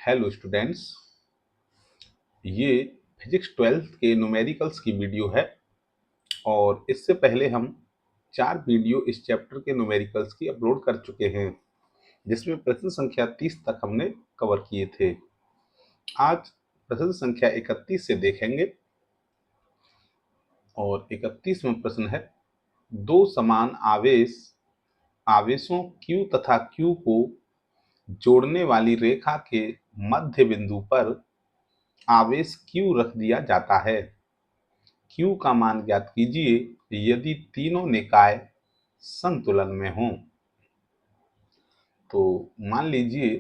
Hello students, ये physics 12th के numericals की वीडियो है और इससे पहले हम 4 वीडियो इस चैप्टर के न्यूमेरिकल्स की अपलोड कर चुके हैं, जिसमें प्रश्न संख्या 30 तक हमने कवर किए थे। आज प्रश्न संख्या 31 से देखेंगे और 31वां प्रश्न है, दो समान आवेशों Q तथा Q को जोड़ने वाली रेखा के मध्य बिंदु पर आवेश Q रख दिया जाता है। Q का मान ज्ञात कीजिए यदि तीनों निकाय संतुलन में हों। तो मान लीजिए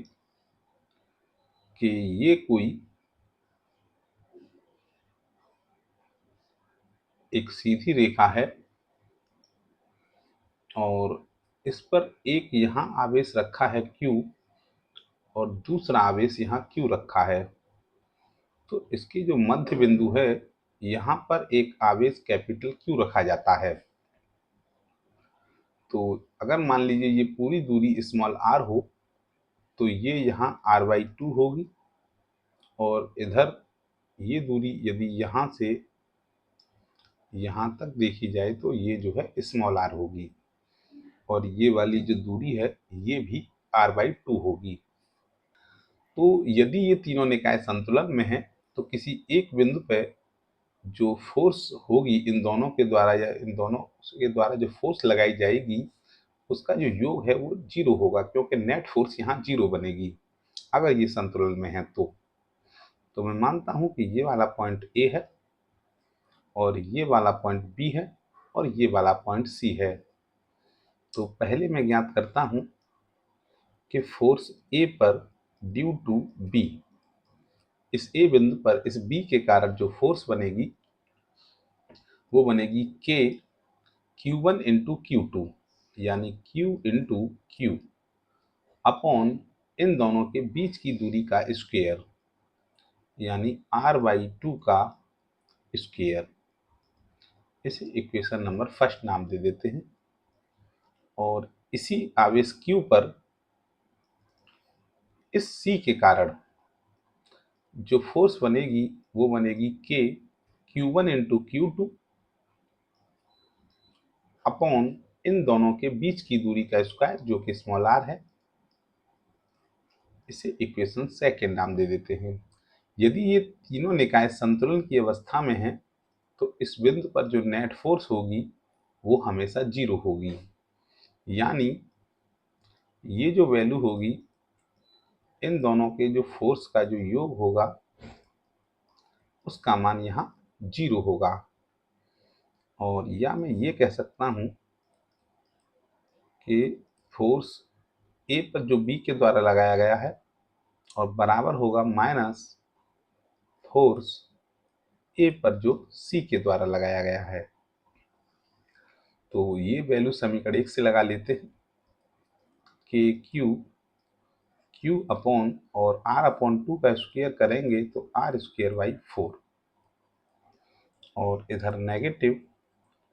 कि ये कोई एक सीधी रेखा है और इस पर एक यहाँ आवेश रखा है Q और दूसरा आवेश यहाँ Q रखा है। तो इसकी जो मध्य बिंदु है, यहाँ पर एक आवेश कैपिटल Q रखा जाता है। तो अगर मान लीजिए ये पूरी दूरी स्मॉल r हो तो ये यहाँ r/2 होगी और इधर ये दूरी यदि यहाँ से यहाँ तक देखी जाए तो ये जो है स्मॉल r होगी और ये वाली जो दूरी है ये भी r/2 होगी। तो यदि ये तीनों निकाय संतुलन में हैं तो किसी एक बिंदु पे जो फोर्स होगी इन दोनों के द्वारा या इन दोनों के द्वारा जो फोर्स लगाई जाएगी उसका जो योग है वो 0 होगा, क्योंकि नेट फोर्स यहाँ 0 बनेगी अगर ये संतुलन में है। तो मैं मानता हूँ कि ये वाला पॉइंट A है और ये वाला पॉइंट B है और ये वाला पॉइंट C है। तो पहले मैं ज्ञात करता हूँ कि फोर्स A पर ड्यू टू B, इस A बिंदु पर इस B के कारण जो फोर्स बनेगी वो बनेगी K Q1 इंटू Q2 यानी Q इंटू Q अपॉन इन दोनों के बीच की दूरी का स्क्वायर यानी r/2 का स्क्वायर। इसे इक्वेशन नंबर फर्स्ट नाम दे देते हैं और इसी आवेश Q पर इस C के कारण जो फोर्स बनेगी वो बनेगी K Q1 into Q2 upon इन दोनों के बीच की दूरी का स्क्वायर जो कि स्मॉल r है। इसे इक्वेशन सेकेंड नाम दे देते हैं। यदि ये तीनों निकाय संतुलन की अवस्था में हैं तो इस बिंदु पर जो नेट फोर्स होगी वो हमेशा 0 होगी, यानी ये जो वैल्यू होगी इन दोनों के जो फोर्स का जो योग होगा उसका मान यहाँ 0 होगा। और या मैं ये कह सकता हूँ कि फोर्स A पर जो B के द्वारा लगाया गया है और बराबर होगा माइनस फोर्स A पर जो C के द्वारा लगाया गया है। तो ये वैल्यू समीकरण 1 से लगा लेते हैं कि Q अपॉन और r/2 का स्क्वायर करेंगे तो r²/4 और इधर नेगेटिव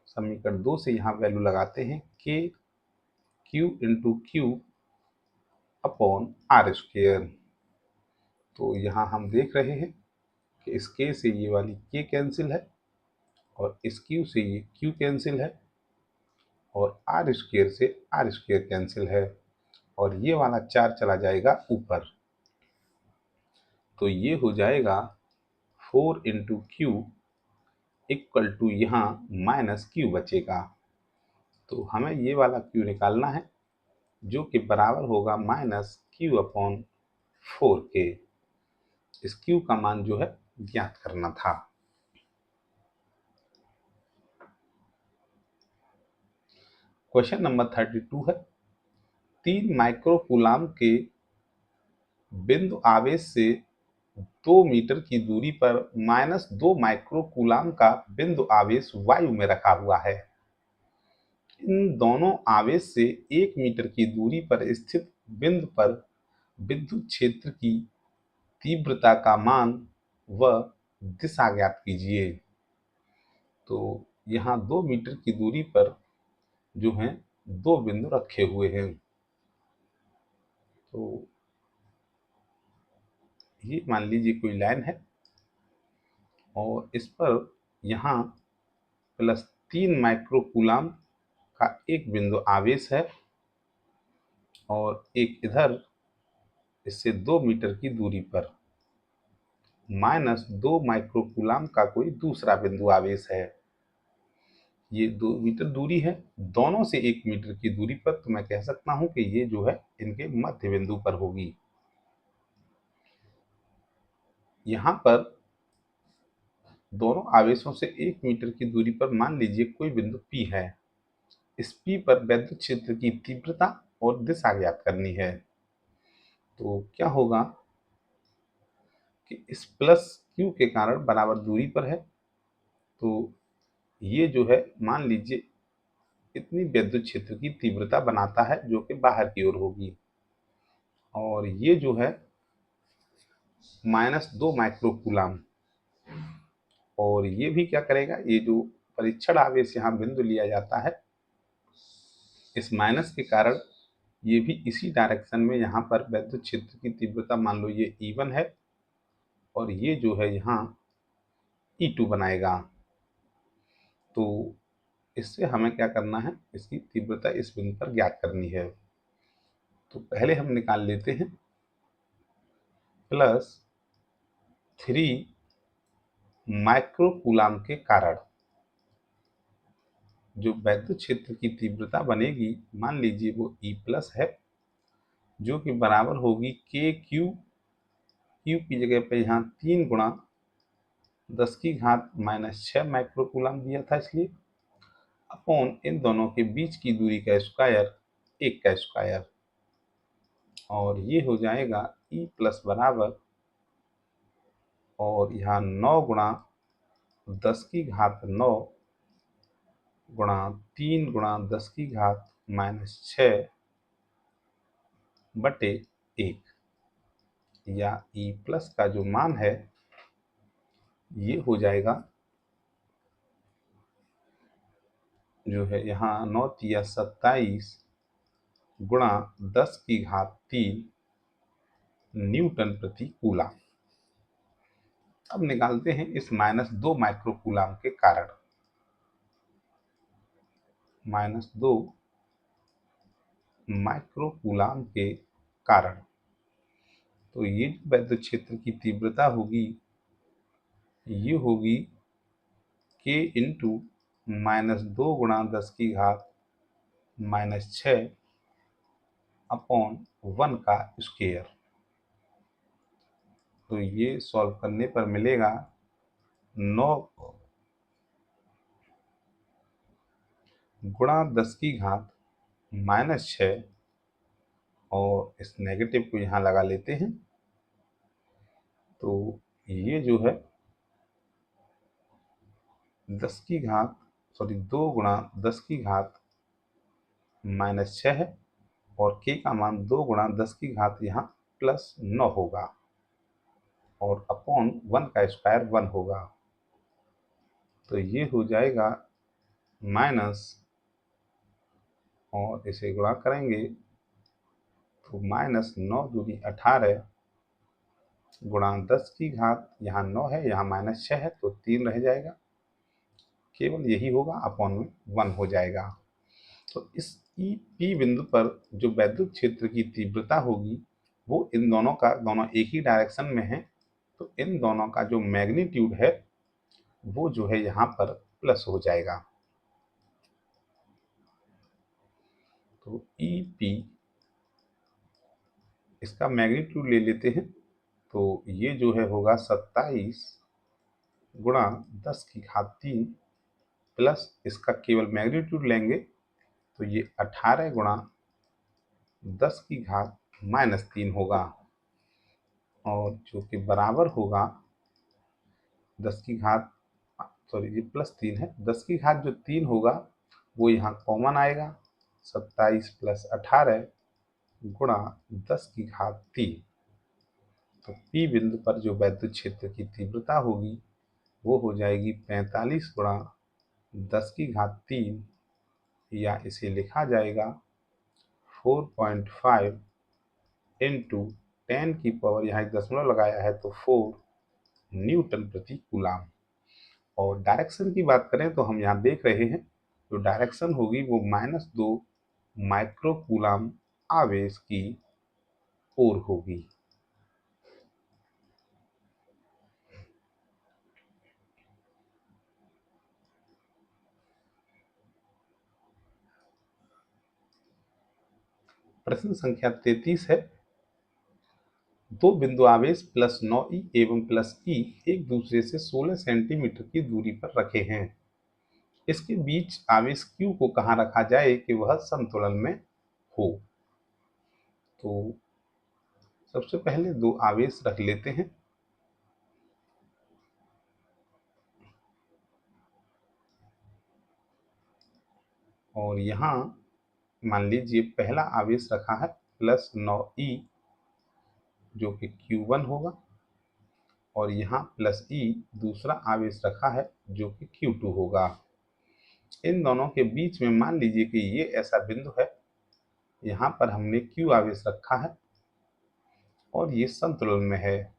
समीकरण 2 से यहाँ वैल्यू लगाते हैं K Q into Q upon r²। तो यहाँ हम देख रहे हैं कि इस K से ये वाली K कैंसिल है और इस Q से ये Q कैंसिल है और r² से r² कैंसिल है और ये वाला 4 चला जाएगा ऊपर। तो ये हो जाएगा 4 इंटू Q इक्वल टू यहाँ माइनस Q बचेगा। तो हमें ये वाला Q निकालना है जो कि बराबर होगा माइनस Q अपॉन 4K। इस Q का मान जो है ज्ञात करना था। क्वेश्चन नंबर 32 है, 3 माइक्रो कूलाम के बिंदु आवेश से 2 मीटर की दूरी पर -2 माइक्रो कूलाम का बिंदु आवेश वायु में रखा हुआ है। इन दोनों आवेश से 1 मीटर की दूरी पर स्थित बिंदु पर विद्युत क्षेत्र की तीव्रता का मान व दिशा ज्ञात कीजिए। तो यहाँ 2 मीटर की दूरी पर जो है 2 बिंदु रखे हुए हैं। तो ये मान लीजिए कोई लाइन है और इस पर यहाँ +3 माइक्रोकूलाम का एक बिंदु आवेश है और एक इधर इससे 2 मीटर की दूरी पर -2 माइक्रोकूलाम का कोई दूसरा बिंदु आवेश है। ये 2 मीटर दूरी है, दोनों से 1 मीटर की दूरी पर, तो मैं कह सकता हूं कि ये जो है इनके मध्य बिंदु पर होगी। यहाँ पर दोनों आवेशों से 1 मीटर की दूरी पर मान लीजिए कोई बिंदु P है। इस P पर वैद्युत क्षेत्र की तीव्रता और दिशा ज्ञात करनी है। तो क्या होगा कि इस प्लस Q के कारण बराबर दूरी पर है, तो ये जो है मान लीजिए इतनी विद्युत क्षेत्र की तीव्रता बनाता है जो कि बाहर की ओर होगी, और ये जो है -2 माइक्रोकूलाम, और ये भी क्या करेगा, ये जो परीक्षण आवेश यहाँ बिंदु लिया जाता है, इस माइनस के कारण ये भी इसी डायरेक्शन में यहाँ पर विद्युत क्षेत्र की तीव्रता मान लो ये E1 है और ये जो है यहाँ E2 बनाएगा। तो इससे हमें क्या करना है, इसकी तीव्रता इस बिंदु पर ज्ञात करनी है। तो पहले हम निकाल लेते हैं +3 माइक्रोकूलाम के कारण जो वैद्युत क्षेत्र की तीव्रता बनेगी, मान लीजिए वो E+ है, जो कि बराबर होगी KQ, Q की जगह पे यहाँ 3 गुणा 10⁻⁻6 माइक्रोकूलाम दिया था, इसलिए अपॉन इन दोनों के बीच की दूरी का स्क्वायर, 1 का स्क्वायर, और ये हो जाएगा E+ बराबर, और यहाँ 9 गुणा 10⁻9 गुणा 3 गुणा 10⁻⁻6 बटे 1, या E+ का जो मान है ये हो जाएगा, जो है यहाँ 9 तिया 27 गुणा 10⁻³ न्यूटन प्रति कूलाम। अब निकालते हैं इस -2 माइक्रोकूलाम के कारण। -2 माइक्रोकूलाम के कारण, तो ये वैद्युत क्षेत्र की तीव्रता होगी, ये होगी K इंटू -2 गुणा 10⁻⁻6 अपॉन 1 का स्क्वायर। तो ये सॉल्व करने पर मिलेगा 9 गुणा 10⁻⁻6, और इस नेगेटिव को यहाँ लगा लेते हैं, तो ये जो है 2 गुणा 10⁻⁻6 है, और K का मान 2 गुणा 10⁻, यहाँ +9 होगा, और अपॉन 1 का स्क्वायर 1 होगा। तो ये हो जाएगा माइनस, और इसे गुणा करेंगे तो -9 दूनी 18 गुणा 10⁻, यहाँ 9 है, यहाँ -6 है, तो 3 रह जाएगा, केवल यही होगा, अपॉन में 1 हो जाएगा। तो इस P बिंदु पर जो वैद्युत क्षेत्र की तीव्रता होगी वो इन दोनों का, दोनों एक ही डायरेक्शन में है, तो इन दोनों का जो मैग्नीट्यूड है वो जो है यहाँ पर प्लस हो जाएगा। तो EP, इसका मैग्नीट्यूड ले लेते हैं, तो ये जो है होगा 27 गुणा 10⁻³ प्लस इसका केवल मैग्नीट्यूड लेंगे तो ये 18 गुणा 10⁻³ होगा, और जो कि बराबर होगा 10 की घात, सॉरी ये +3 है, 10 की घात जो 3 होगा वो यहाँ कॉमन आएगा, 27 + 18 गुणा 10⁻³। तो P बिंदु पर जो वैद्युत क्षेत्र की तीव्रता होगी वो हो जाएगी 45 गुणा 10⁻³, या इसे लिखा जाएगा 4.5 इंटू 10 की पावर यहाँ एक दशमलव लगाया है तो 4 न्यूटन प्रति कूलाम। और डायरेक्शन की बात करें तो हम यहाँ देख रहे हैं जो डायरेक्शन होगी वो -2 माइक्रो कूलाम आवेश की ओर होगी। प्रश्न संख्या 33 है, दो बिंदु आवेश +9e एवं +e एक दूसरे से 16 सेंटीमीटर की दूरी पर रखे हैं। इसके बीच आवेश Q को कहाँ रखा जाए कि वह संतुलन में हो। तो सबसे पहले दो आवेश रख लेते हैं। और यहाँ मान लीजिए पहला आवेश रखा है +9e जो कि Q1 होगा, और यहाँ +e दूसरा आवेश रखा है जो कि Q2 होगा। इन दोनों के बीच में मान लीजिए कि ये ऐसा बिंदु है, यहाँ पर हमने Q आवेश रखा है और ये संतुलन में है।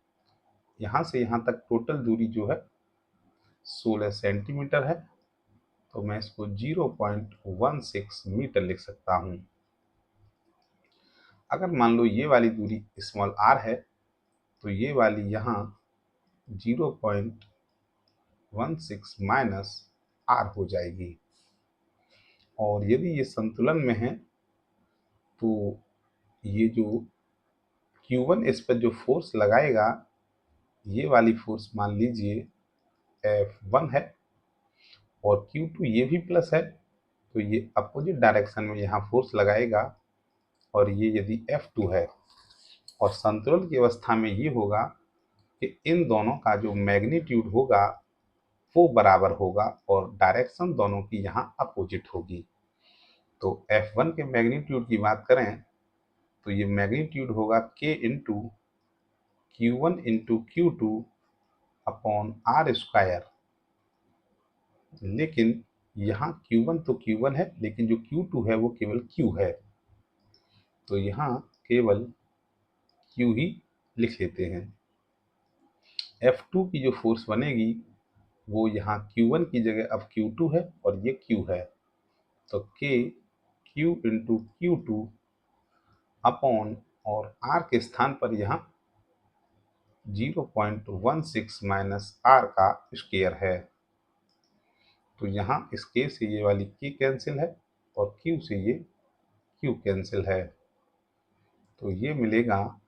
यहाँ से यहाँ तक टोटल दूरी जो है 16 सेंटीमीटर है, तो मैं इसको 0.16 मीटर लिख सकता हूँ। अगर मान लो ये वाली दूरी r है तो ये वाली यहाँ 0.16 माइनस r हो जाएगी। और यदि ये संतुलन में है तो ये जो Q1 इस पर जो फोर्स लगाएगा, ये वाली फोर्स मान लीजिए F1 है, और Q2 ये भी प्लस है, तो ये अपोजिट डायरेक्शन में यहाँ फोर्स लगाएगा, और ये यदि F2 है। और संतुलन की अवस्था में ये होगा कि इन दोनों का जो मैग्नीट्यूड होगा वो बराबर होगा और डायरेक्शन दोनों की यहाँ अपोजिट होगी। तो F1 के मैग्नीट्यूड की बात करें तो ये मैग्नीट्यूड होगा K into Q1 into Q2 upon R square. लेकिन यहाँ Q1 तो Q1 है, लेकिन जो Q2 है वो केवल Q है, तो यहाँ केवल Q ही लिख लेते हैं। F2 की जो फोर्स बनेगी वो यहाँ Q1 की जगह अब Q2 है और ये Q है, तो K Q into Q2 upon और R के स्थान पर यहाँ 0.16 माइनस R का स्क्वायर है। तो यहाँ इस K से ये वाली K कैंसिल है और Q से ये Q कैंसिल है, तो ये मिलेगा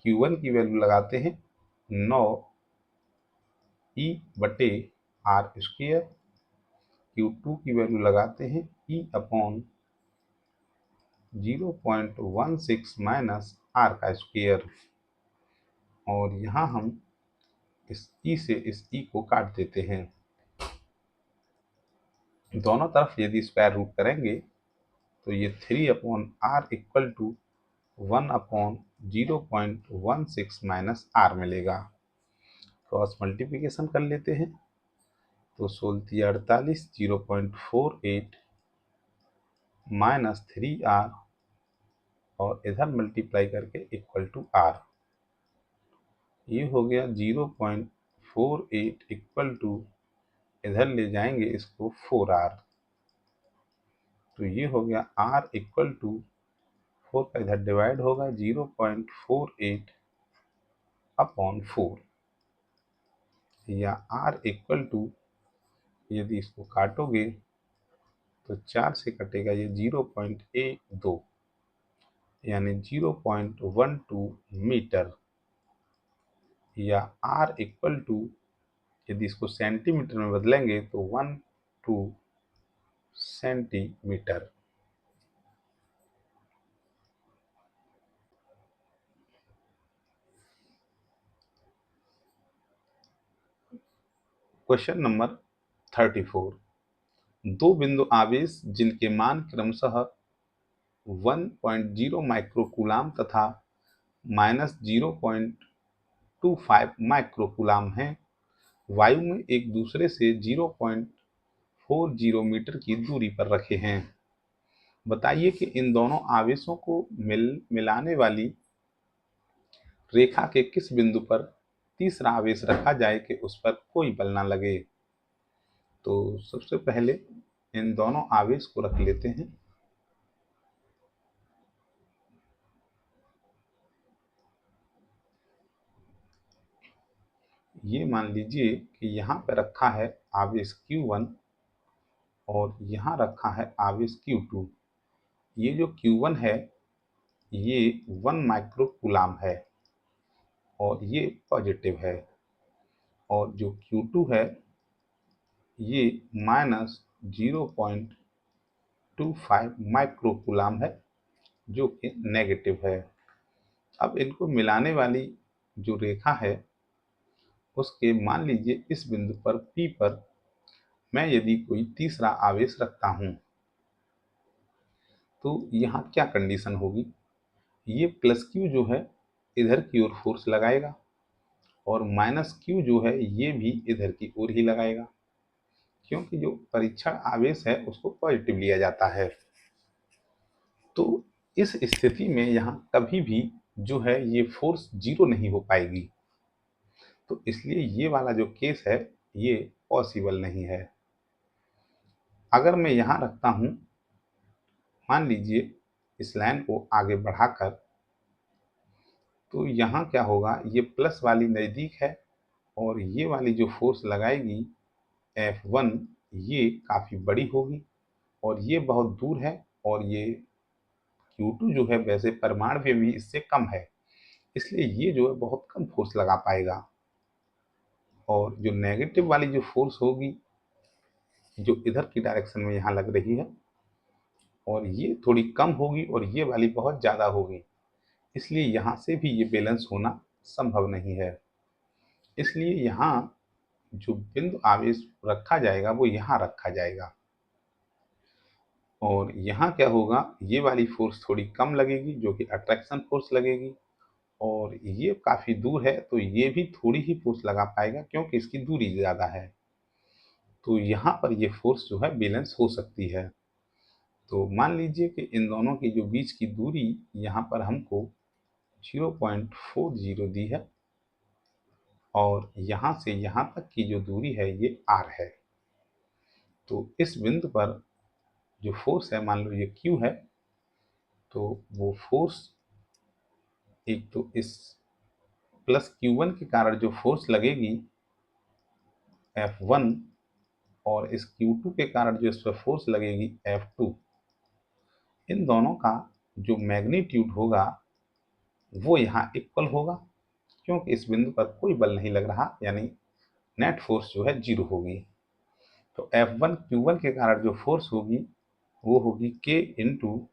Q1 की वैल्यू लगाते हैं 9e बटे R स्क्वायर, Q2 की वैल्यू लगाते हैं E अपॉन 0.16 माइनस R का स्क्वायर, और यहाँ हम इस E से इस E को काट देते हैं। दोनों तरफ यदि स्क्वायर रूट करेंगे तो ये 3 upon R equal to 1 upon 0.16 minus R मिलेगा। क्रॉस मल्टीप्लिकेशन कर लेते हैं तो 16 48 0.48 माइनस 3R और इधर मल्टीप्लाई करके इक्वल टू R। ये हो गया 0.48 इक्वल टू, इधर ले जाएंगे इसको 4R, तो ये हो गया R इक्वल टू 4 का इधर डिवाइड होगा 0.48 अपॉन 4, या R इक्वल टू यदि इसको काटोगे तो 4 से कटेगा ये 0.12 यानी 0.12 मीटर, या R इक्वल टू यदि इसको सेंटीमीटर में बदलेंगे तो 12 सेंटीमीटर। क्वेश्चन नंबर 34, दो बिंदु आवेश जिनके मान क्रमशः 1.0 माइक्रोकूलाम तथा -0.25 माइक्रोकूलाम हैं, वायु में एक दूसरे से 0.40 मीटर की दूरी पर रखे हैं। बताइए कि इन दोनों आवेशों को मिलाने वाली रेखा के किस बिंदु पर तीसरा आवेश रखा जाए कि उस पर कोई बल ना लगे। तो सबसे पहले इन दोनों आवेश को रख लेते हैं। ये मान लीजिए कि यहाँ पे रखा है आवेश Q1 और यहाँ रखा है आवेश Q2। ये जो Q1 है ये 1 माइक्रो कूलाम है और ये पॉजिटिव है, और जो Q2 है ये -0.25 माइक्रो कूलाम है जो कि नेगेटिव है। अब इनको मिलाने वाली जो रेखा है उसके मान लीजिए इस बिंदु पर P पर मैं यदि कोई तीसरा आवेश रखता हूं तो यहाँ क्या कंडीशन होगी। ये प्लस Q जो है इधर की ओर फोर्स लगाएगा और माइनस Q जो है ये भी इधर की ओर ही लगाएगा, क्योंकि जो परीक्षण आवेश है उसको पॉजिटिव लिया जाता है। तो इस स्थिति में यहाँ कभी भी जो है ये फोर्स जीरो नहीं हो पाएगी। तो इसलिए ये वाला जो केस है ये पॉसिबल नहीं है। अगर मैं यहाँ रखता हूँ, मान लीजिए इस लाइन को आगे बढ़ाकर, तो यहाँ क्या होगा, ये प्लस वाली नज़दीक है और ये वाली जो फोर्स लगाएगी F1 ये काफ़ी बड़ी होगी और ये बहुत दूर है, और ये Q2 जो है वैसे परिमाण में भी इससे कम है, इसलिए ये जो है बहुत कम फोर्स लगा पाएगा। और जो नेगेटिव वाली जो फोर्स होगी जो इधर की डायरेक्शन में यहाँ लग रही है, और ये थोड़ी कम होगी और ये वाली बहुत ज़्यादा होगी, इसलिए यहाँ से भी ये बैलेंस होना संभव नहीं है। इसलिए यहाँ जो बिंदु आवेश रखा जाएगा वो यहाँ रखा जाएगा, और यहाँ क्या होगा, ये वाली फोर्स थोड़ी कम लगेगी जो कि अट्रैक्शन फोर्स लगेगी, और ये काफ़ी दूर है तो ये भी थोड़ी ही फोर्स लगा पाएगा क्योंकि इसकी दूरी ज़्यादा है। तो यहाँ पर ये फोर्स जो है बैलेंस हो सकती है। तो मान लीजिए कि इन दोनों की जो बीच की दूरी यहाँ पर हमको 0.40 दी है, और यहाँ से यहाँ तक की जो दूरी है ये r है। तो इस बिंदु पर जो फोर्स है, मान लो ये Q है, तो वो फोर्स एक तो इस प्लस Q1 के कारण जो फोर्स लगेगी F1, और इस Q2 के कारण जो इस पर फोर्स लगेगी F2, इन दोनों का जो मैग्नीट्यूड होगा वो यहाँ इक्वल होगा, क्योंकि इस बिंदु पर कोई बल नहीं लग रहा, यानी नेट फोर्स जो है जीरो होगी। तो F1 Q1 के कारण जो फोर्स होगी वो होगी K into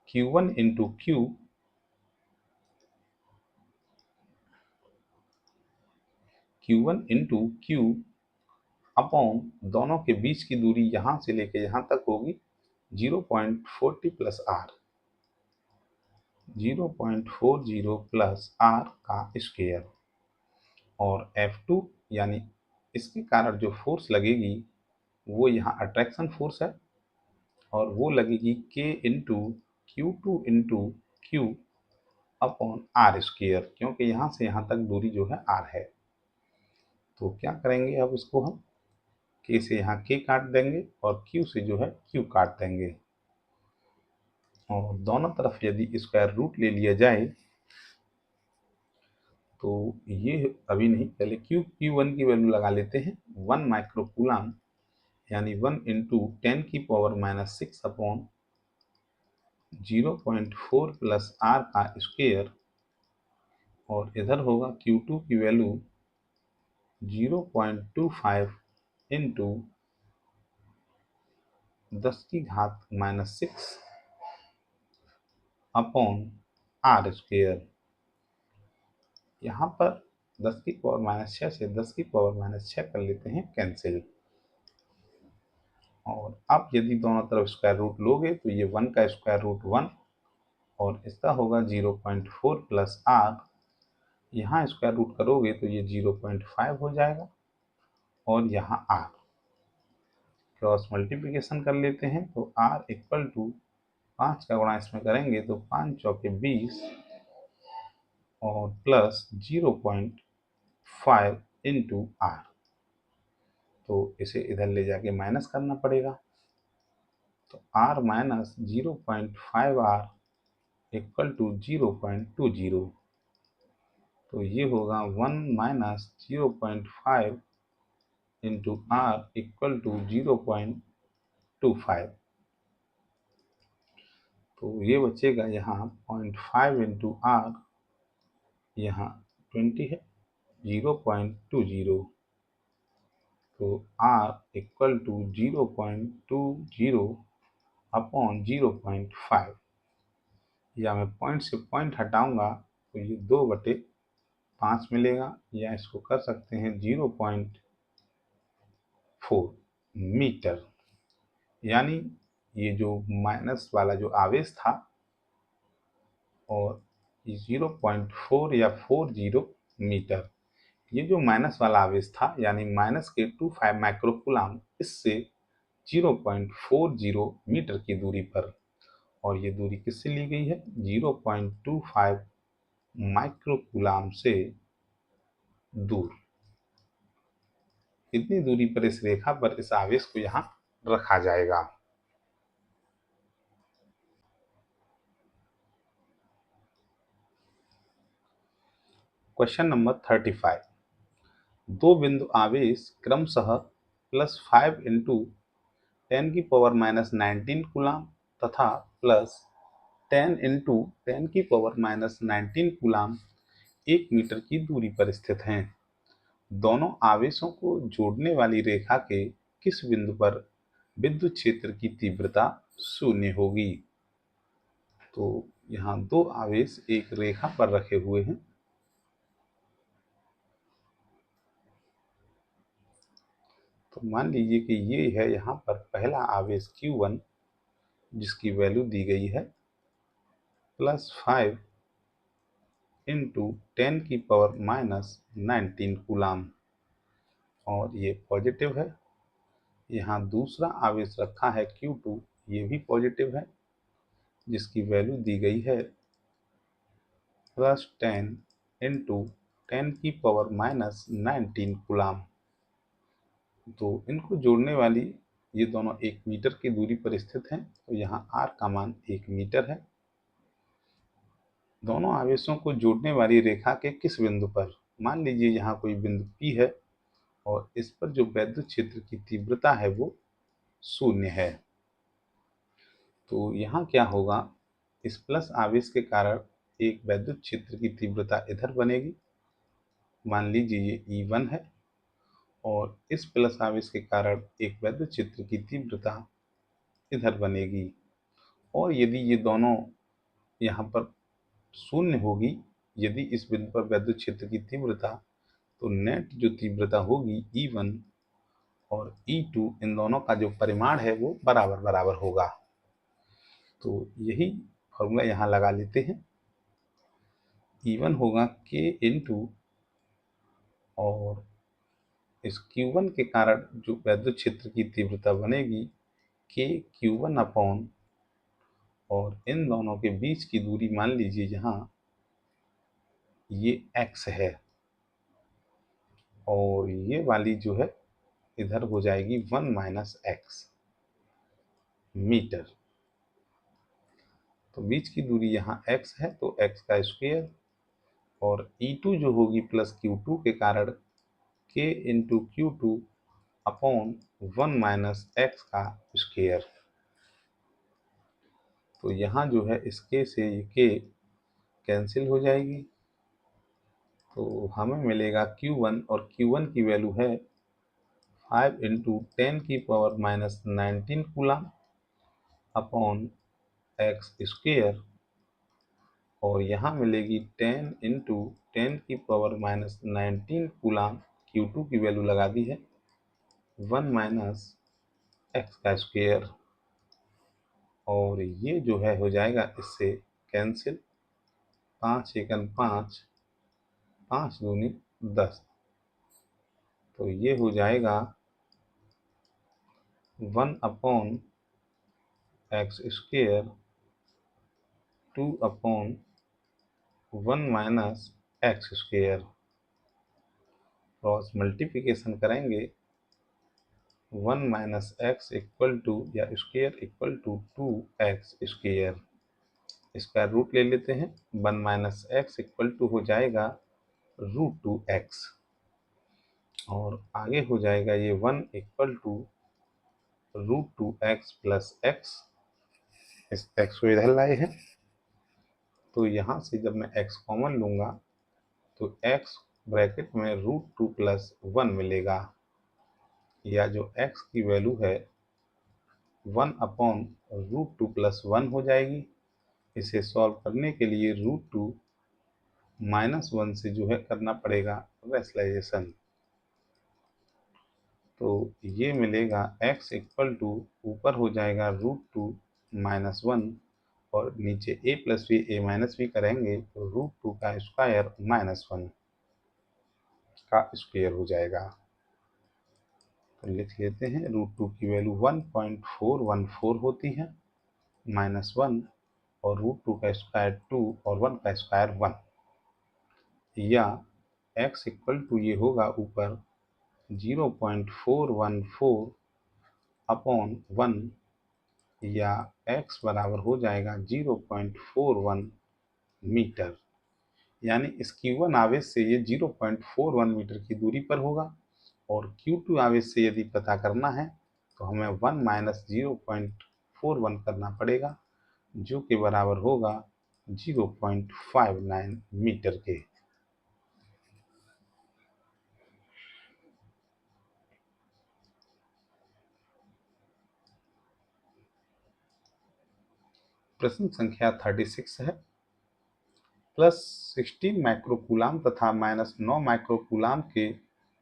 Q1 into Q, Q1 into Q upon दोनों के बीच की दूरी यहाँ से लेके यहाँ तक होगी 0.40 प्लस R, 0.40 प्लस R का स्क्वायर, और F2 यानी इसके कारण जो फोर्स लगेगी वो यहाँ अट्रैक्शन फोर्स है, और वो लगेगी K into Q2 into Q upon R square, क्योंकि यहाँ से यहाँ तक दूरी जो है R है। तो क्या करेंगे, अब इसको हम K से यहाँ K काट देंगे और Q से जो है Q काट देंगे, और दोनों तरफ यदि स्क्वायर रूट ले लिया जाए तो ये अभी नहीं, पहले Q1 की वैल्यू लगा लेते हैं। 1 माइक्रो कूलाम यानी 1 इंटू 10⁻⁻6 अपॉन 0.4 प्लस R का स्क्वायर, और इधर होगा Q2 की value 0.25 into 10⁻⁻6 upon R square. यहाँ पर 10⁻⁻6 से 10⁻⁻6 कर लेते हैं कैंसिल, और अब यदि दोनों तरफ स्क्वायर रूट लोगे तो ये 1 का स्क्वायर रूट 1, और इसका होगा 0.4 प्लस R, यहाँ स्क्वायर रूट करोगे तो ये 0.5 हो जाएगा, और यहाँ R क्रॉस मल्टीप्लिकेशन कर लेते हैं तो R इक्वल टू 5 का गुणा इसमें करेंगे तो 5 चौके 20 और प्लस 0.5 इंटू आर। तो इसे इधर ले जाके माइनस करना पड़ेगा। तो r minus 0.5r equal to 0.20। तो ये होगा 1 minus 0.5 into R equal to 0.25। तो ये बचेगा यहाँ 0.5 इंटू आर, यहाँ 20 है, 0.20। तो r इक्वल टू 0.20 अपॉन 0.5, या मैं पॉइंट से पॉइंट हटाऊंगा तो ये 2/5 मिलेगा, या इसको कर सकते हैं 0.4 मीटर। यानी ये जो माइनस वाला जो आवेश था और 0.4 या 40 मीटर, ये जो माइनस वाला आवेश था यानी माइनस के 25 माइक्रोकूलम, इससे 0.40 मीटर की दूरी पर, और ये दूरी किससे ली गई है, 0.25 माइक्रोकूलम से दूर। इतनी दूरी पर इस रेखा पर इस आवेश को यहाँ रखा जाएगा। Question number 35। दो बिंदु आवेश क्रमशः +5 इंटू 10⁻⁻19 कूलम तथा +10 इंटू 10⁻⁻19 कूलम 1 मीटर की दूरी पर स्थित हैं। दोनों आवेशों को जोड़ने वाली रेखा के किस बिंदु पर विद्युत क्षेत्र की तीव्रता शून्य होगी। तो यहाँ दो आवेश एक रेखा पर रखे हुए हैं। तो मान लीजिए कि ये है यहाँ पर पहला आवेश Q1, जिसकी वैल्यू दी गई है +5 इंटू 10⁻⁻19 कूलम, और ये पॉजिटिव है। यहाँ दूसरा आवेश रखा है Q2, ये भी पॉजिटिव है, जिसकी वैल्यू दी गई है +10 इंटू 10⁻⁻19 कूलम। तो इनको जोड़ने वाली ये दोनों 1 मीटर की दूरी पर स्थित हैं। तो यहाँ r का मान 1 मीटर है। दोनों आवेशों को जोड़ने वाली रेखा के किस बिंदु पर, मान लीजिए यहाँ कोई बिंदु P है और इस पर जो वैद्युत क्षेत्र की तीव्रता है वो 0 है। तो यहाँ क्या होगा, इस प्लस आवेश के कारण एक वैद्युत क्षेत्र की तीव्रता इधर बनेगी, मान लीजिए ये E1 है, और इस प्लस आवेश के कारण एक वैद्युत क्षेत्र की तीव्रता इधर बनेगी। और यदि ये दोनों यहाँ पर 0 होगी, यदि इस बिंदु पर वैद्युत क्षेत्र की तीव्रता, तो नेट जो तीव्रता होगी E1 और E2, इन दोनों का जो परिमाण है वो बराबर बराबर होगा। तो यही फॉर्मूला यहाँ लगा लेते हैं। E1 होगा K इंटू, और इस Q1 के कारण जो वैद्युत क्षेत्र की तीव्रता बनेगी K Q1 अपॉन, और इन दोनों के बीच की दूरी मान लीजिए यहाँ ये x है, और ये वाली जो है इधर हो जाएगी 1 माइनस x मीटर। तो बीच की दूरी यहाँ x है, तो x का स्क्वायर, और E2 जो होगी प्लस Q2 के कारण K into Q2 upon 1 minus x का स्क्वायर। तो यहाँ जो है इस K से ये K कैंसिल हो जाएगी, तो हमें मिलेगा Q1, और Q1 की वैल्यू है 5 into 10⁻⁻19 coulomb upon x square, और यहाँ मिलेगी 10 इंटू 10⁻⁻19 कूलम, Q2 की वैल्यू लगा दी है 1 माइनस एक्स का स्क्वेयर, और ये जो है हो जाएगा इससे कैंसिल, 5 एकन 5, 5 दूनी 10। तो ये हो जाएगा 1 upon x square 2/1 minus x square. Cross multiplication करेंगे 1 माइनस एक्स इक्वल टू या square equal to 2x square. इसका रूट ले लेते हैं, 1 माइनस एक्स इक्वल टू हो जाएगा √2x, और आगे हो जाएगा ये 1 equal to √2x plus x। इस x को इधर लाए हैं, तो यहाँ से जब मैं x कॉमन लूँगा तो x ब्रैकेट में √2 प्लस 1 मिलेगा, या जो x की वैल्यू है 1/√2 प्लस 1 हो जाएगी। इसे सॉल्व करने के लिए √2 माइनस 1 से जो है करना पड़ेगा रैशनलाइजेशन। तो ये मिलेगा x इक्वल टू, ऊपर हो जाएगा √2 माइनस 1, और नीचे a plus B a minus B करेंगे तो √2 का स्क्वायर माइनस 1 का स्क्वायर हो जाएगा। तो लिख लेते हैं, √2 की वैल्यू 1.414 होती है, माइनस 1, और √2 का स्क्वायर 2 और 1 का स्क्वायर 1, या x इक्वल टू ये होगा ऊपर 0.414 अपॉन 1, या x बराबर हो जाएगा 0.41 मीटर। यानी इस Q1 आवेश से ये 0.41 मीटर की दूरी पर होगा, और Q2 आवेश से यदि पता करना है तो हमें 1 माइनस 0.41 करना पड़ेगा, जो कि बराबर होगा 0.59 मीटर के। प्रश्न संख्या 36 है। +16 माइक्रोकूलाम तथा -9 माइक्रोकूलाम के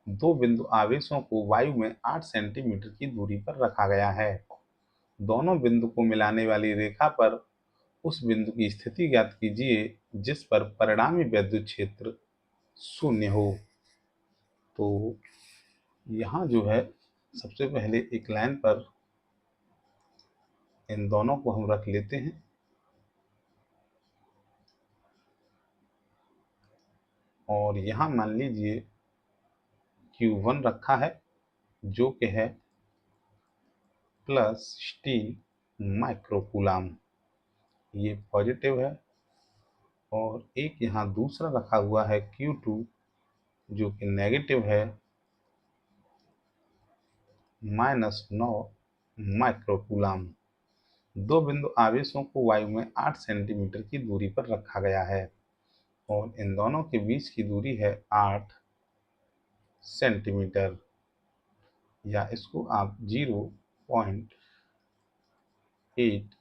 दो बिंदु आवेशों को वायु में 8 सेंटीमीटर की दूरी पर रखा गया है। दोनों बिंदु को मिलाने वाली रेखा पर उस बिंदु की स्थिति ज्ञात कीजिए जिस पर परिणामी विद्युत क्षेत्र 0 हो। तो यहाँ जो है सबसे पहले एक लाइन पर इन दोनों को हम रख लेते हैं, और यहाँ मान लीजिए Q1 रखा है जो कि है +16 माइक्रोकूलाम, ये पॉजिटिव है, और एक यहाँ दूसरा रखा हुआ है Q2 जो कि नेगेटिव है, -9 माइक्रोकूलाम। दो बिंदु आवेशों को वायु में 8 सेंटीमीटर की दूरी पर रखा गया है, और इन दोनों के बीच की दूरी है 8 सेंटीमीटर, या इसको आप 0.08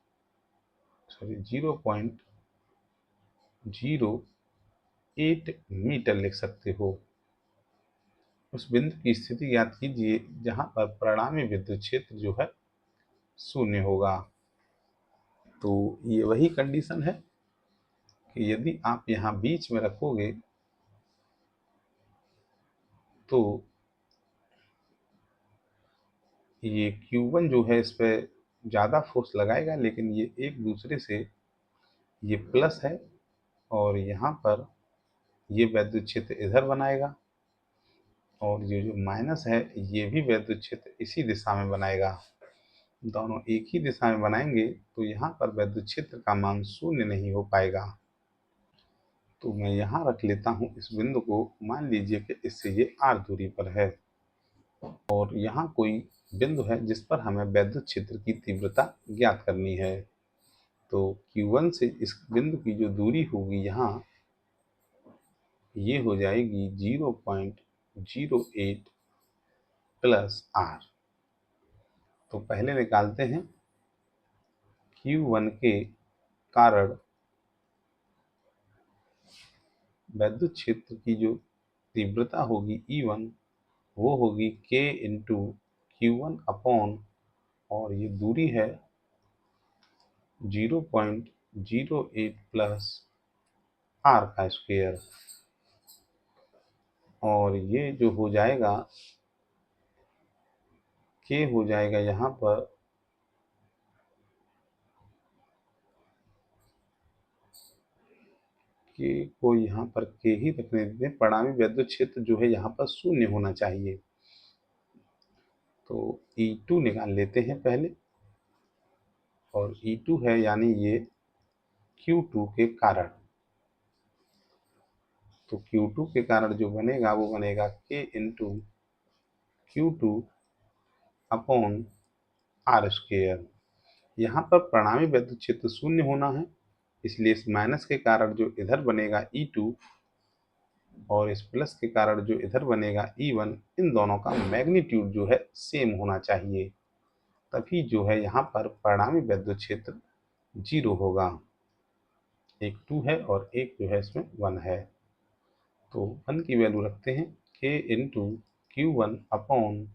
मीटर लिख सकते हो। उस बिंदु की स्थिति ज्ञात कीजिए जहां पर परिणामी विद्युत क्षेत्र जो है 0 होगा। तो ये वही कंडीशन है कि यदि आप यहाँ बीच में रखोगे तो ये Q1 जो है इस पे ज़्यादा फोर्स लगाएगा, लेकिन ये एक दूसरे से, ये प्लस है और यहाँ पर ये वैद्युत क्षेत्र इधर बनाएगा, और ये जो माइनस है ये भी वैद्युत क्षेत्र इसी दिशा में बनाएगा। दोनों एक ही दिशा में बनाएंगे तो यहाँ पर वैद्युत क्षेत्र का मान 0 नहीं हो पाएगा। तो मैं यहाँ रख लेता हूँ इस बिंदु को, मान लीजिए कि इससे ये r दूरी पर है, और यहाँ कोई बिंदु है जिस पर हमें वैद्युत क्षेत्र की तीव्रता ज्ञात करनी है। तो Q1 से इस बिंदु की जो दूरी होगी यहाँ, ये हो जाएगी 0.08 प्लस r। तो पहले निकालते हैं Q1 के कारण वैद्युत क्षेत्र की जो तीव्रता होगी E1, वो होगी K इंटू Q1 अपॉन, और ये दूरी है 0.08 प्लस r का स्क्वायर, और ये जो हो जाएगा K हो जाएगा यहाँ पर के को यहाँ पर के ही रखने देते हैं। परिणामी वैद्युत क्षेत्र जो है यहाँ पर शून्य होना चाहिए। तो E2 निकाल लेते हैं पहले, और E2 है यानी ये Q2 के कारण। तो Q2 के कारण जो बनेगा वो बनेगा K into Q2 upon R square. यहाँ पर परिणामी वैद्युत क्षेत्र शून्य होना है, इसलिए इस माइनस के कारण जो इधर बनेगा E2 और इस प्लस के कारण जो इधर बनेगा E1, इन दोनों का मैग्नीट्यूड जो है सेम होना चाहिए, तभी जो है यहाँ पर परिणामी वैद्युत क्षेत्र 0 होगा। एक 2 है और एक जो है इसमें 1 है। तो 1 की वैल्यू रखते हैं K into Q1 upon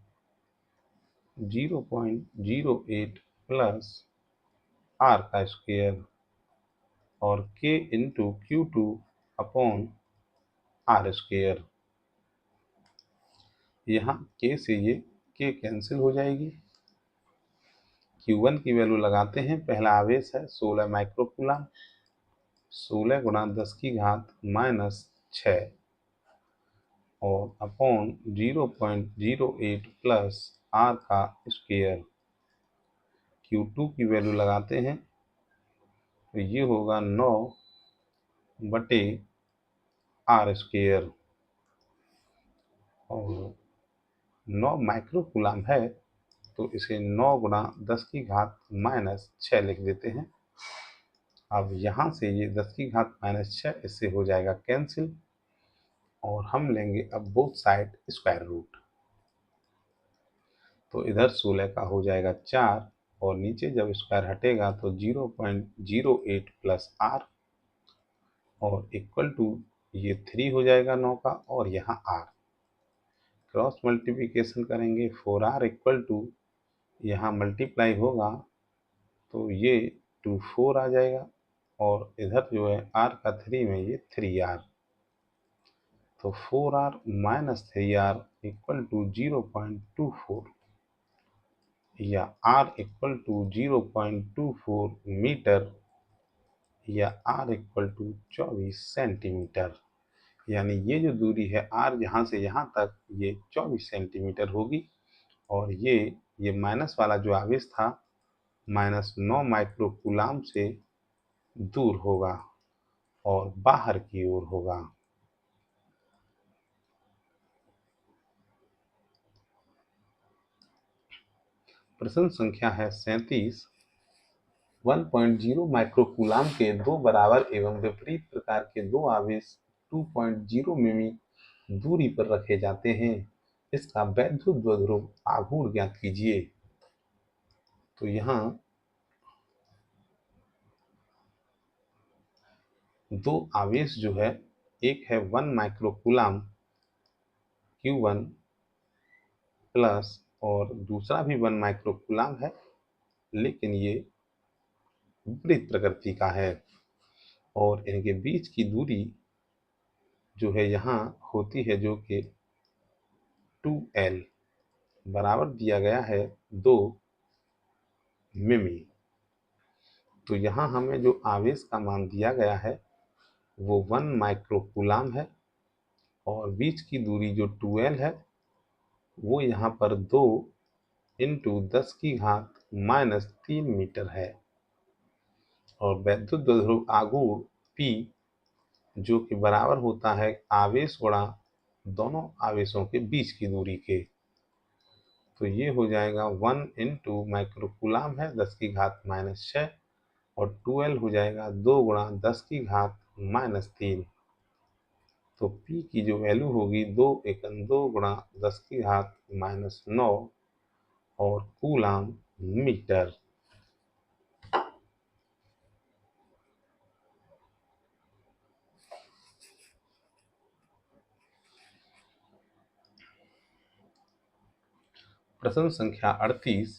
0.08 plus R का स्क्वेयर और K into Q2 upon R square. यहाँ K से ये K कैंसिल हो जाएगी। Q1 की वैल्यू लगाते हैं, पहला आवेश है 16 माइक्रोकूलम, 16 गुणा 10 की घात माइनस 6 और अपॉन 0.08 प्लस R का स्क्वेयर। Q2 की वैल्यू लगाते हैं, तो ये होगा 9 बटे आर स्क्वेयर, और 9 माइक्रोकूलम है तो इसे 9 गुणा 10 की घात माइनस 6 लिख देते हैं। अब यहाँ से ये 10 की घात माइनस 6 इससे हो जाएगा कैंसिल, और हम लेंगे अब बोथ साइड स्क्वायर रूट। तो इधर 16 का हो जाएगा 4 और नीचे जब स्क्वायर हटेगा तो 0.08 प्लस आर और इक्वल टू ये 3 हो जाएगा 9 का, और यहाँ आर क्रॉस मल्टीप्लिकेशन करेंगे 4r इक्वल टू यहाँ मल्टीप्लाई होगा तो ये 2 4 आ जाएगा, और इधर जो है r का 3 में ये 3r, तो 4r minus 3r equal to 0.24 या r इक्वल टू 0.24 मीटर या r इक्वल टू 24 सेंटीमीटर। यानी ये जो दूरी है r यहाँ से यहाँ तक ये 24 सेंटीमीटर होगी, और ये माइनस वाला जो आवेश था माइनस 9 माइक्रोकूलम से दूर होगा और बाहर की ओर होगा। प्रश्न संख्या है 37। 1.0 माइक्रोकूलम के दो बराबर एवं विपरीत प्रकार के दो आवेश 2.0 मिमी दूरी पर रखे जाते हैं। इसका वैद्युत द्विध्रुव आघूर्ण ज्ञात कीजिए। तो यहाँ दो आवेश जो है, एक है 1 माइक्रोकूलम Q1 प्लस और दूसरा भी 1 माइक्रोकूलम है, लेकिन ये विपरीत प्रकृति का है, और इनके बीच की दूरी जो है यहाँ होती है जो कि 2L बराबर दिया गया है 2 मिमी। तो यहाँ हमें जो आवेश का मान दिया गया है वो 1 माइक्रोकूलम है, और बीच की दूरी जो 2L है वो यहाँ पर 2 इंटू 10 की घात माइनस 3 मीटर है, और वैद्युत द्विध्रुव आघूर्ण P जो कि बराबर होता है आवेश गुणा दोनों आवेशों के बीच की दूरी के। तो ये हो जाएगा 1 इंटू माइक्रोकूलम है 10 की घात माइनस 6 और 2L हो जाएगा 2 गुणा 10 की घात माइनस 3। तो P की जो वैल्यू होगी 2 एकम 2 गुणा 10 की घात माइनस 9 और कूलम मीटर। प्रश्न संख्या 38।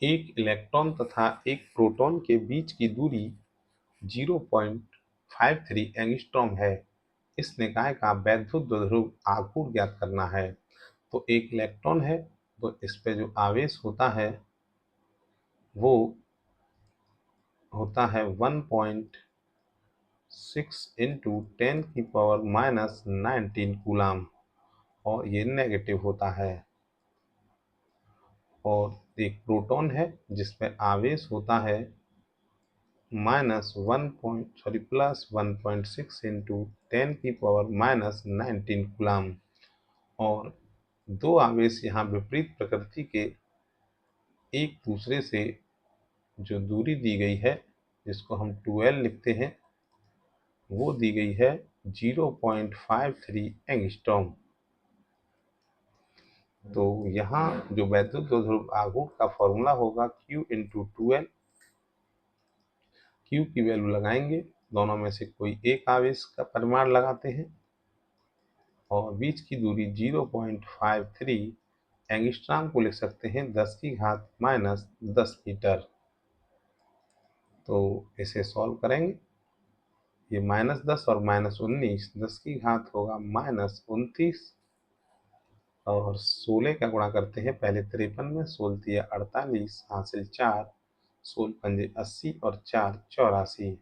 एक इलेक्ट्रॉन तथा एक प्रोटॉन के बीच की दूरी 0.53 एंगस्ट्रॉम है। इस निकाय का वैद्युत द्विध्रुव आघूर्ण ज्ञात करना है। तो एक इलेक्ट्रॉन है तो इस पे जो आवेश होता है वो होता है 1.6 इंटू 10⁻⁻19 कूलाम, और ये नेगेटिव होता है। और एक प्रोटॉन है जिसमें आवेश होता है +1.6 इंटू 10⁻⁻19 कूलाम, और दो आवेश यहाँ विपरीत प्रकृति के एक दूसरे से जो दूरी दी गई है, जिसको हम 2L लिखते हैं, वो दी गई है 0.53 एंगस्ट्रॉम। तो यहाँ जो वैद्युत द्विध्रुव आघूर्ण का फॉर्मूला होगा Q इंटू 2L। Q की वैल्यू लगाएंगे, दोनों में से कोई एक आवेश का परिमाण लगाते हैं, और बीच की दूरी 0.53 एंगस्ट्रॉम को लिख सकते हैं 10⁻⁻10 मीटर। तो इसे सॉल्व करेंगे, ये -10 और -19, 10 की घात होगा -29, और 16 का गुणा करते हैं पहले 53 में, 16 तिया 48, हासिल 4, 16 पंजे 80 और 4 84,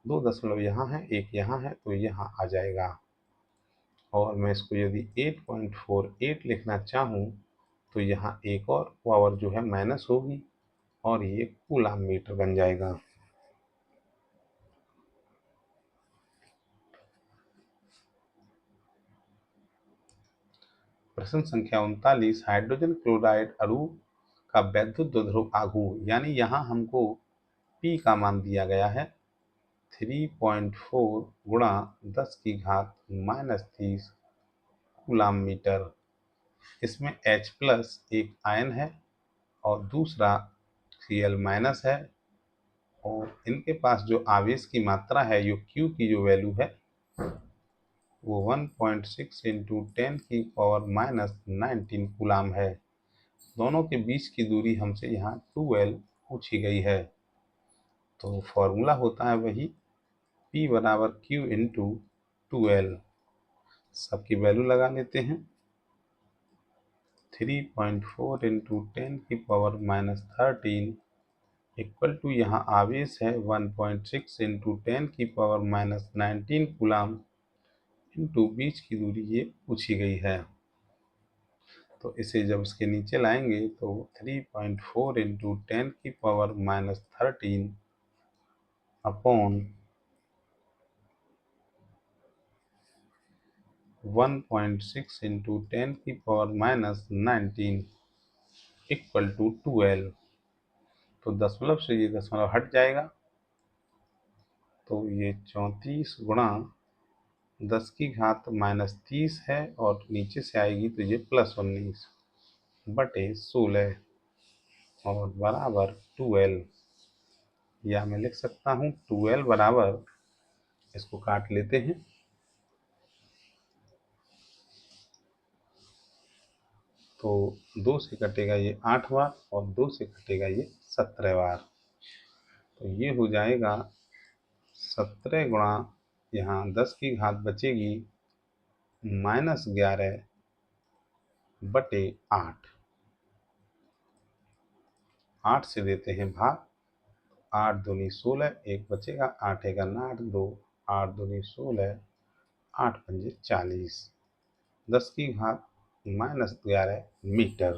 2 दशमलव यहाँ है, 1 यहाँ है, तो यहाँ आ जाएगा। और मैं इसको यदि 8.48 लिखना चाहूँ तो यहाँ एक और पावर जो है माइनस होगी, और ये कूलाम मीटर बन जाएगा। प्रश्न संख्या 39, हाइड्रोजन क्लोराइड अणु का वैद्युत द्विध्रुव आघूर्ण, यानी यहाँ हमको P का मान दिया गया है 3.4 गुणा 10 की घात -30 कूलाम मीटर। इसमें H प्लस एक आयन है और दूसरा Cl माइनस है, और इनके पास जो आवेश की मात्रा है, जो Q की जो वैल्यू है, वो 1.6 इंटू 10⁻⁻19 कूलाम है। दोनों के बीच की दूरी हमसे यहाँ 2L पूछी गई है। तो फॉर्मूला होता है वही P बराबर Q इंटू 2L। सबकी वैल्यू लगा लेते हैं। 3.4 इंटू 10⁻⁻13 इक्वल टू यहाँ आवेश है 1.6 इंटू 10⁻⁻19 कूलाम, इंटू बीच की दूरी ये पूछी गई है। तो इसे जब इसके नीचे लाएंगे तो 3.4 into 10⁻⁻13 upon 1.6 into 10⁻⁻19 equal to 2L। तो दशमलव से ये दशमलव हट जाएगा, तो ये 34 गुणा 10 की घात -30 है, और नीचे से आएगी तो ये +19 बटे 16 और बराबर 2L। या मैं लिख सकता हूँ 2L बराबर, इसको काट लेते हैं, तो 2 से कटेगा ये 8 बार और 2 से कटेगा ये 17 बार। तो ये हो जाएगा 17 गुणा, यहाँ 10 की घात बचेगी -11 बटे 8। 8 से देते हैं भाग, 8 दूनी 16, एक बचेगा, 8 एक 8 2, 8 दूनी 16, 8 पंजे 40, 10 की घात -11 मीटर।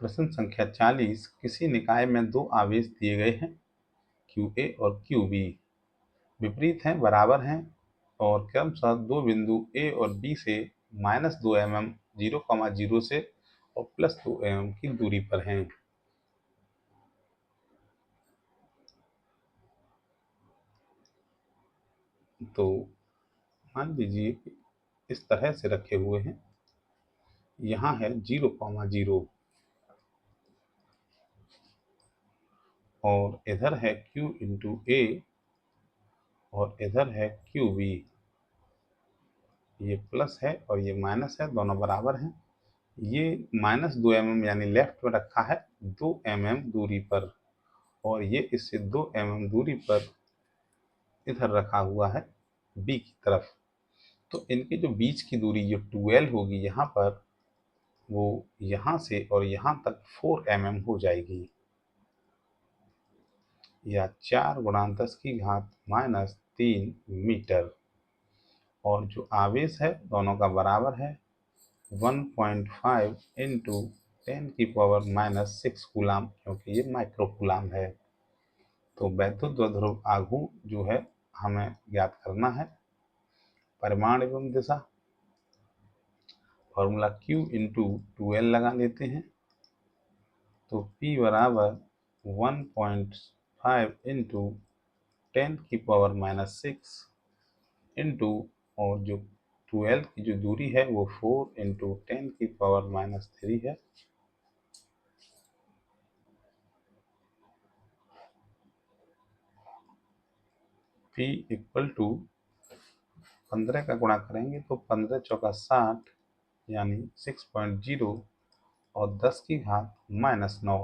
प्रश्न संख्या 40, किसी निकाय में दो आवेश दिए गए हैं QA और QB, विपरीत हैं, बराबर हैं, और क्रमशः दो बिंदु A और B से -2 mm 0,0 से और +2 mm की दूरी पर हैं। तो मान लीजिए कि इस तरह से रखे हुए हैं, यहाँ है 0,0 और इधर है Q इंटू A और इधर है QB। ये प्लस है और ये माइनस है, दोनों बराबर हैं। ये -2 mm यानी लेफ्ट में रखा है 2 mm दूरी पर, और ये इससे 2 mm दूरी पर इधर रखा हुआ है B की तरफ। तो इनके जो बीच की दूरी जो 12 होगी यहाँ पर, वो यहाँ से और यहाँ तक 4 mm हो जाएगी, या 4 × 10⁻³ मीटर। और जो आवेश है दोनों का बराबर है 1.5 × 10⁻⁻6 कूलाम, क्योंकि ये माइक्रो कूलाम है। तो वैद्युत द्विध्रुव आघूर्ण जो है हमें ज्ञात करना है। परिमाण एवं दिशा, फॉर्मूला Q × 2L लगा लेते हैं। तो P बराबर 1.5 × 10⁻⁻6 इंटू, और जो 12 की जो दूरी है वो 4 × 10⁻³ है। P = 15 का गुणा करेंगे तो 15 चौका 60, यानी 6.0 और 10⁻⁻9।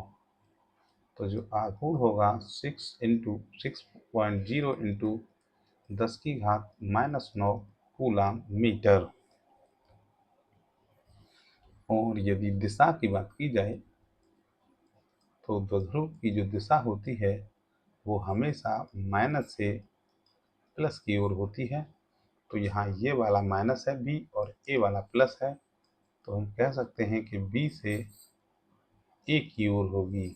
तो जो आघूर्ण होगा 6.0 × 10⁻⁻9 कूलाम मीटर। और यदि दिशा की बात की जाए तो द्विध्रुव की जो दिशा होती है वो हमेशा माइनस से प्लस की ओर होती है। तो यहाँ ये वाला माइनस है B और A वाला प्लस है, तो हम कह सकते हैं कि B से A की ओर होगी।